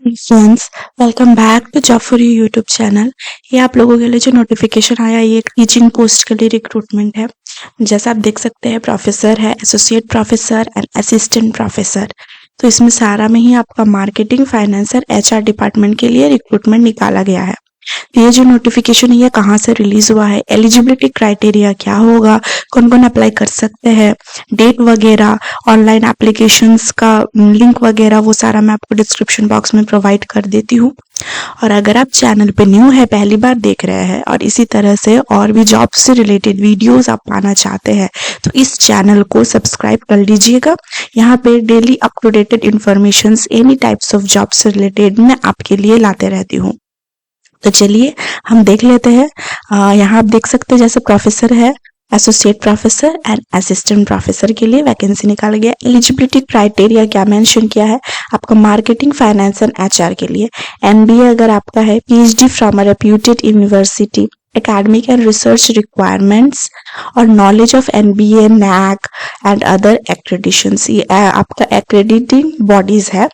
Friends, welcome back to job for you YouTube channel. ये आप लोगों के लिए जो नोटिफिकेशन आया ये एक टीचिंग पोस्ट के लिए रिक्रूटमेंट है। जैसा आप देख सकते हैं प्रोफेसर है, associate professor and assistant professor. तो इसमें सारा में ही आपका मार्केटिंग, फाइनेंस और एचआर डिपार्टमेंट के लिए रिक्रूटमेंट निकाला गया है। तो ये जो नोटिफिकेशन है ये कहाँ से रिलीज हुआ है, एलिजिबिलिटी क्राइटेरिया क्या होगा, कौन कौन अप्लाई कर सकते हैं, डेट वगैरह, ऑनलाइन एप्लीकेशंस का लिंक वगैरह, वो सारा मैं आपको डिस्क्रिप्शन बॉक्स में प्रोवाइड कर देती हूँ। और अगर आप चैनल पे न्यू है, पहली बार देख रहे हैं और इसी तरह से और भी जॉब से रिलेटेड वीडियोस आप पाना चाहते हैं तो इस चैनल को सब्सक्राइब कर लीजिएगा। यहाँ पे daily up to dated information any types of job से रिलेटेड मैं आपके लिए लाते रहती हूँ। तो चलिए हम देख लेते हैं। यहाँ आप देख सकते हैं जैसे प्रोफेसर है, associate professor and assistant professor के लिए वैकेंसी निकाला गया। एलिजिबिलिटी क्राइटेरिया क्या मेंशन किया है आपका मार्केटिंग, फाइनेंस एंड एचआर के लिए। एमबीए अगर आपका है, PhD from a reputed university, academic and research requirements और knowledge of NBA, NAAC and other accreditations, ये आपका एक्रेडिटिंग बॉडीज है।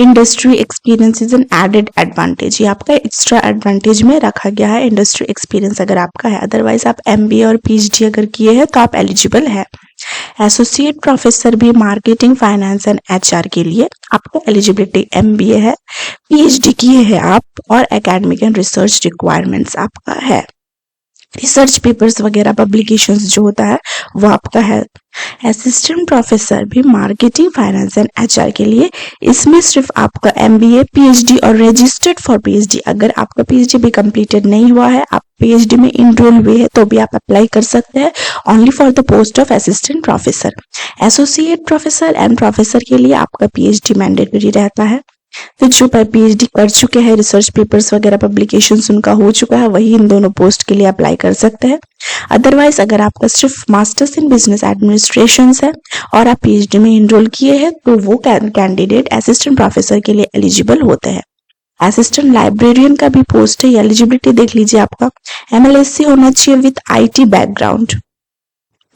Industry experience is an added advantage, ये आपका एक्स्ट्रा एडवांटेज में रखा गया है इंडस्ट्री एक्सपीरियंस अगर आपका है। अदरवाइज आप एमबीए और पीएचडी अगर किए हैं तो आप एलिजिबल है। एसोसिएट प्रोफेसर भी मार्केटिंग, फाइनेंस एंड एचआर के लिए आपका एलिजिबिलिटी एमबीए है, पीएचडी किए हैं आप और एकेडमिक एंड रिसर्च रिक्वायरमेंट्स आपका है। रिसर्च पेपर्स वगैरह पब्लिकेशंस जो होता है वो आपका है। असिस्टेंट प्रोफेसर भी मार्केटिंग, फाइनेंस एंड एचआर के लिए, इसमें सिर्फ आपका एमबीए, पीएचडी और रजिस्टर्ड फॉर पीएचडी, अगर आपका पीएचडी भी कंप्लीटेड नहीं हुआ है, आप पीएचडी में इनरोल हुए हैं तो भी आप अप्लाई कर सकते हैं only for the post of assistant professor. Associate professor and professor के लिए आपका पीएचडी मैंडेटरी रहता है। तो जो पीएचडी कर चुके हैं, रिसर्च पेपर्स वगैरह पब्लिकेशंस उनका हो चुका है, वही इन दोनों पोस्ट के लिए अप्लाई कर सकते हैं। अदरवाइज अगर आपका सिर्फ मास्टर्स इन बिजनेस एडमिनिस्ट्रेशन है और आप पीएचडी में इनरोल किए हैं तो वो कैंडिडेट असिस्टेंट प्रोफेसर के लिए एलिजिबल होते हैं। असिस्टेंट लाइब्रेरियन का भी पोस्ट है, एलिजिबिलिटी देख लीजिए आपका एमएलएससी होना चाहिए with IT background.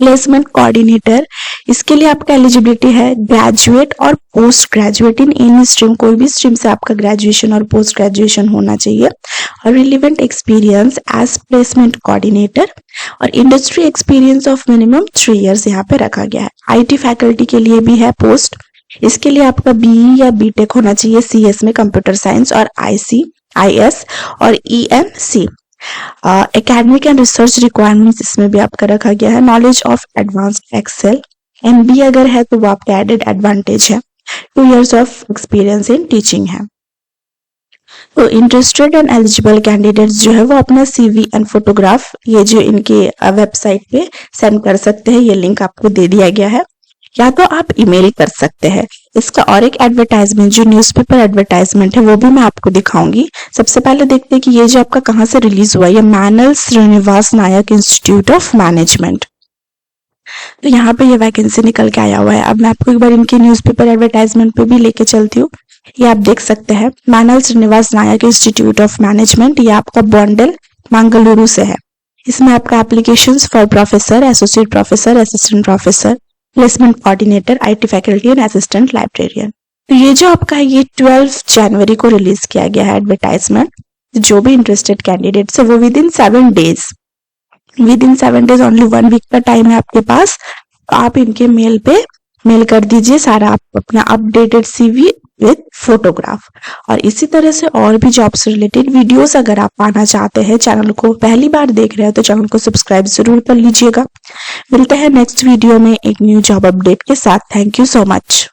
Placement coordinator, इसके लिए आपका एलिजिबिलिटी है ग्रेजुएट और post graduate in any stream, कोई भी स्ट्रीम से आपका ग्रेजुएशन और पोस्ट ग्रेजुएशन होना चाहिए। और relevant experience as placement coordinator और industry experience of minimum 3 years यहाँ पे रखा गया है। आईटी फैकल्टी के लिए भी है पोस्ट, इसके लिए आपका बीई या बीटेक होना चाहिए सीएस में, कंप्यूटर साइंस और आईएस और EMC. Academic and research requirements इसमें भी आपका रखा गया है। Knowledge of advanced Excel, MBA अगर है तो वो आपका एडेड एडवांटेज है। 2 years of experience in teaching है। तो इंटरेस्टेड एंड एलिजिबल कैंडिडेट्स जो है वो अपना सीवी एंड फोटोग्राफ ये जो इनके वेबसाइट पे सेंड कर सकते हैं। ये लिंक आपको दे दिया गया है, या तो आप ईमेल कर सकते हैं। इसका और एक एडवर्टाइजमेंट जो न्यूज़पेपर एडवर्टाइजमेंट है वो भी मैं आपको दिखाऊंगी। सबसे पहले देखते हैं कि ये जो आपका कहाँ से रिलीज हुआ है, ये Manel Srinivas Nayak institute of management. तो यहाँ पे ये वैकेंसी निकल के आया हुआ है। अब मैं आपको एक बार इनके न्यूज़पेपर एडवर्टाइजमेंट पे भी लेके चलती हूँ। ये आप देख सकते हैं Manel Srinivas Nayak institute of management, ये आपका बॉन्डल मंगलुरु से है। इसमें आपका applications for professor, associate professor, assistant professor, placement coordinator, IT faculty and assistant librarian. तो ये जो आपका है ये 12 जनवरी को रिलीज किया गया है एडवर्टाइजमेंट। जो भी इंटरेस्टेड कैंडिडेट्स है वो within 7 days only 1 week का टाइम है आपके पास। आप इनके मेल पे मेल कर दीजिए सारा आप अपना अपडेटेड सीवी विद फोटोग्राफ। और इसी तरह से और भी जॉब से रिलेटेड वीडियोस अगर आप पाना चाहते हैं, चैनल को पहली बार देख रहे हैं तो चैनल को सब्सक्राइब जरूर कर लीजिएगा। मिलते हैं नेक्स्ट वीडियो में एक न्यू जॉब अपडेट के साथ। Thank you so much.